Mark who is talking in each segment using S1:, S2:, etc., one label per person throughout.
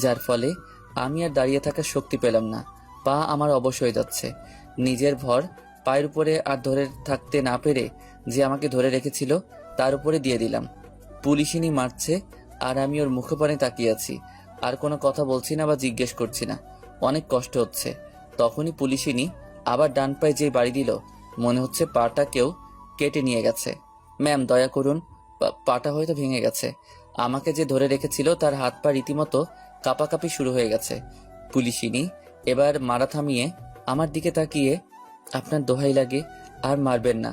S1: যার ফলে আমি আর দাঁড়িয়ে থাকার শক্তি পেলাম না। পা আমার অবশ হয়ে যাচ্ছে। নিজের ভর পায়ের উপরে আর ধরে থাকতে না পেরে যে আমাকে ধরে রেখেছিল তার উপরে দিয়ে দিলাম। পুলিশিনি মারছে আর আমি ওর মুখপানে তাকিয়ে আছি। আর কোনো কথা বলছি না বা জিজ্ঞেস করছি না। অনেক কষ্ট হচ্ছে। তখনই পুলিশিনি আবার ডান পায়ে যে বাড়ি দিল, মনে হচ্ছে পাটা কেউ কেটে নিয়ে গেছে। ম্যাম, দয়া করুন, পাটা হয়তো ভেঙে গেছে। আমাকে যে ধরে রেখেছিল তার হাত পা রীতিমতো কাঁপাকাঁপি শুরু হয়ে গেছে। পুলিশিনি এবার মারা থামিয়ে আমার দিকে তাকিয়ে, আপনার দোহাই লাগে আর মারবেন না,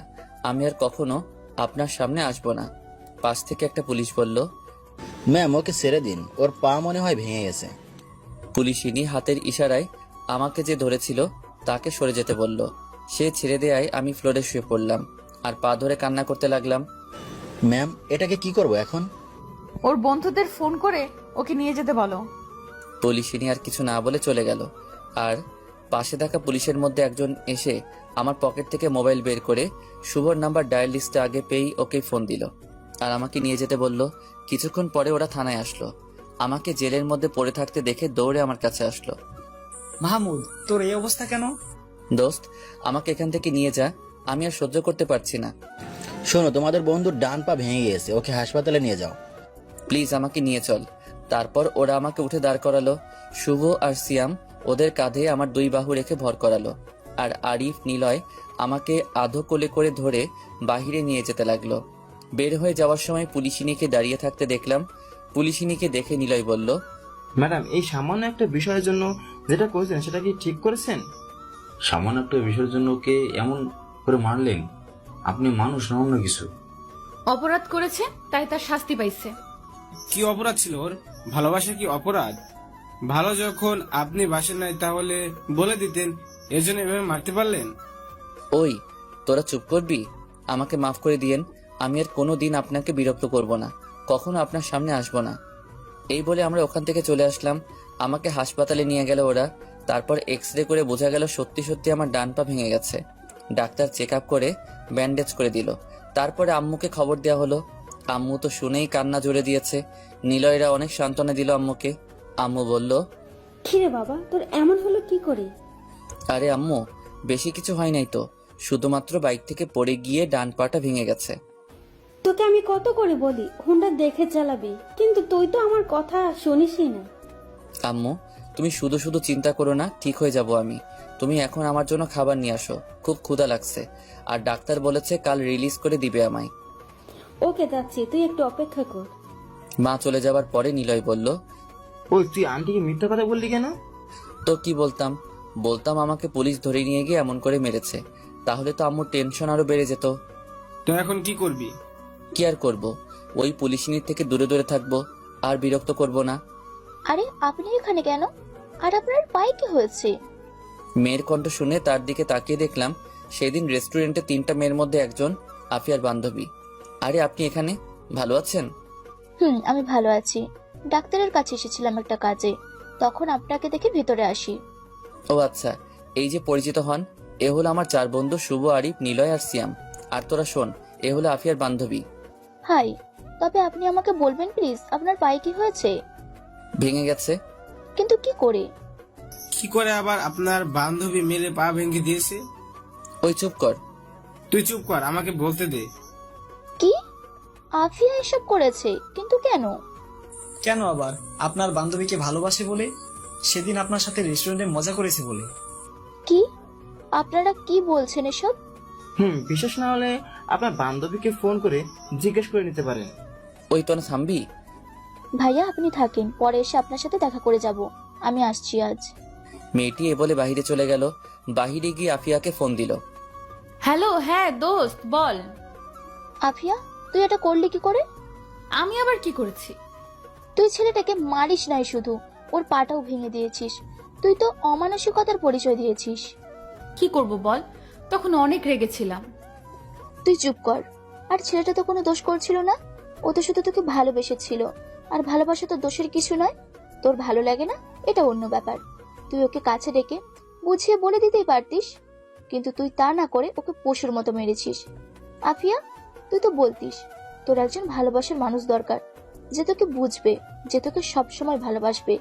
S1: আমি আর কখনো আপনার সামনে আসবো না। পাশ থেকে একটা পুলিশ বলল,
S2: ম্যাম, ওকে ছেড়ে দিন, ওর পা মনে হয় ভেঙে গেছে।
S1: পুলিশিনি হাতের ইশারায় আমাকে যে ধরেছিল তাকে সরে যেতে বলল। সে ছেড়ে দেয়ায় আমি ফ্লোরে শুয়ে পড়লাম আর পা ধরে কান্না করতে লাগলাম।
S2: ম্যাম, এটাকে কি করব এখন?
S3: ওর বন্ধুদের ফোন করে ওকে নিয়ে যেতে বলো।
S1: পুলিশিনি আর কিছু না বলে চলে গেল। আর পাশে থাকা পুলিশের মধ্যে একজন এসে আমার পকেট থেকে মোবাইল বের করে শুভর নাম্বার ডায়াল লিস্টে আগে পেয়েই ওকে ফোন দিল আর আমাকে নিয়ে যেতে বলল। কিছুক্ষণ পরে ওরা থানায় আসলো। আমাকে জেলের মধ্যে পড়ে থাকতে দেখে দৌড়ে আমার কাছে আসলো।
S4: মাহমুদ, তোর এই অবস্থা কেন?
S1: দোস্ত, আমাকে এখান থেকে নিয়ে যা, আমি আর সহ্য করতে পারছি না।
S2: শোনো, তোমাদের বন্ধুর ডান পা ভেঙে গিয়েছে, ওকে হাসপাতালে নিয়ে যাও।
S1: প্লিজ আমাকে নিয়ে চল। তারপর ওরা আমাকে উঠে দাঁড় করালো। শুভ আর সিয়াম ওদের কাঁধে আমার দুই বাহু রেখে ভর করালো। আর আরিফ, নিলয় আমাকে আধো কোলে করে ধরে বাহিরে নিয়ে যেতে লাগলো। বের হয়ে যাওয়ার সময় পুলিশিনীকে দাঁড়িয়ে থাকতে দেখলাম। পুলিশিনীকে দেখে নিলয় বলল,
S5: ম্যাডাম, এই সামান্য একটা বিষয়ের জন্য যেটা করেছেন সেটা কি ঠিক করেছেন?
S6: সামান্য একটা বিষয়ের জন্য ওকে এমন করে মারলেন? আপনি মানুষ না অন্য কিছু?
S3: অপরাধ করেছে তাই তার শাস্তি পাইছে।
S4: কি অপরাধ ছিল ওর? ভালোবাসা কি অপরাধ? ভালো যখন আপনি বাসেন নাই তাহলে বলে দিতেন, এর জন্য এভাবে মারতে পারলেন?
S1: ওই তোরা চুপ করবি? আমাকে মাফ করে দিয়েন। আমি আর কোনো দিন আপনাকে বিরক্ত করব না, কখনো আপনার সামনে আসবো না। এই বলে আমরা ওখান থেকে চলে আসলাম। আমাকে হাসপাতালে নিয়ে গেল ওরা। তারপর এক্স-রে করে বোঝা গেল সত্যি সত্যি আমার ডান পা ভেঙে গেছে। ডাক্তার চেক আপ করে ব্যান্ডেজ করে দিল। তারপরে আম্মুকে খবর দেওয়া হলো। আম্মু তো শুনেই কান্না জুড়ে দিয়েছে। নিলয়রা অনেক সান্ত্বনা দিল আম্মুকে। আম্মু বলল,
S7: কিরে বাবা, তোর এমন হলো কি করে?
S1: আরে আম্মু, বেশি কিছু হয় নাই তো, শুধুমাত্র বাইক থেকে পড়ে গিয়ে ডান পাটা ভেঙে গেছে।
S7: তোকে আমি কত করে বলি হুন্ডা দেখে চালাবি, কিন্তু তুই তো আমার কথা শুনিসই না।
S1: আম্মু, তুমি শুধু শুধু চিন্তা করো না, ঠিক হয়ে যাব আমি। তুমি এখন আমার জন্য খাবার নিয়ে আসো, খুব ক্ষুধা লাগছে। আর ডাক্তার বলেছে কাল রিলিজ করে দিবে আমায়।
S7: ওকে যাচ্ছি, তুই একটু অপেক্ষা কর।
S1: মা চলে যাবার পরে নিলয় বলল,
S5: ওই, তুই আন্টিকে মিথ্যা কথা বললি কেন?
S1: তো কি বলতাম? বলতাম আমাকে পুলিশ ধরে নিয়ে গিয়ে এমন করে মেরেছে। তাহলে তো আম্মুর টেনশন আরো বেড়ে যেত।
S4: তো এখন কি করবি?
S1: কি আর করব, ওই পুলিশিনীর থেকে দূরে দূরে থাকবো, আর বিরক্ত করব না।
S8: আরে আপনি এখানে কেন? আর আপনার পায়ে কি হয়েছে?
S1: মেয়ের কণ্ঠ শুনে তার দিকে তাকিয়ে দেখলাম সেদিন রেস্টুরেন্টে 3টা মেয়ের মধ্যে একজন আফিয়ার বান্ধবী। আরে আপনি এখানে, ভালো আছেন?
S8: আমি ভালো আছি। ডাক্তারের কাছে এসেছিলাম একটা কাজে, তখন আপনাকে দেখে ভেতরে আসি।
S1: ও আচ্ছা, এই যে পরিচিত হন, এ হলো আমার 4 বন্ধু শুভ, আরিফ, নিলয় আর সিয়াম। আর তোরা শোন, এ হলো আফিয়ার বান্ধবী।
S8: হাই, তবে আপনি আমাকে বলবেন প্লিজ আপনার পায়ে কি হয়েছে?
S1: ভেঙে গেছে।
S8: কিন্তু কি করে?
S4: কি করে আবার আপনার বান্ধবী মেরে পা ভেঙে দিয়েছে?
S1: ওই চুপ কর।
S4: তুই চুপ কর, আমাকে বলতে দে।
S8: কি? আফিয়া এসব করেছে? কিন্তু কেন?
S9: কেন আবার? আপনার বান্ধবীকে ভালোবাসে বলে, সেদিন আপনার সাথে রেস্টুরেন্টে মজা করেছে বলে।
S8: কি? আপনারা কি বলছেন এসব?
S5: বিশেষ না হলে আপনার বান্ধবীকে ফোন করে জিজ্ঞেস করে নিতে পারেন।
S1: ওই তোরা থামবি?
S8: ভাইয়া আপনি থাকেন, পরে এসে আপনার সাথে দেখা করে যাব। আমি আসছি আজ।
S1: মেয়েটি এ বলে বাহিরে চলে গেল। বাহিরে গিয়ে আফিয়াকে ফোন দিল।
S3: হ্যালো, হ্যাঁ দোস্ত বল।
S8: আফিয়া, তুই এটা করলি কি করে?
S3: আমি আবার কি করেছি?
S8: তুই ছেলেটাকে মারিস নাই, শুধু ওর পাটাও ভেঙে দিয়েছিস। তুই তো অমানসিকতার পরিচয় দিয়েছিস।
S3: কি করব বল, তখন অনেক রেগেছিলাম।
S8: তুই চুপ কর। আর ছেলেটা তো কোনো দোষ করছিল না, ও তো শুধু তোকে ভালোবেসেছিল। আর ভালোবাসা তো দোষের কিছু নয়। তোর ভালো লাগে না এটা অন্য ব্যাপার। তুই ওকে কাছে ডেকে বুঝিয়ে বলে দিতেই পারতিস, কিন্তু তুই তা না করে ওকে পশুর মতো মেরেছিস। আফিয়া, তুই তো বলতিস তোর একজন ভালোবাসার মানুষ দরকার, যে তোকে বুঝবে, যে তোকে সবসময় ভালোবাসবে।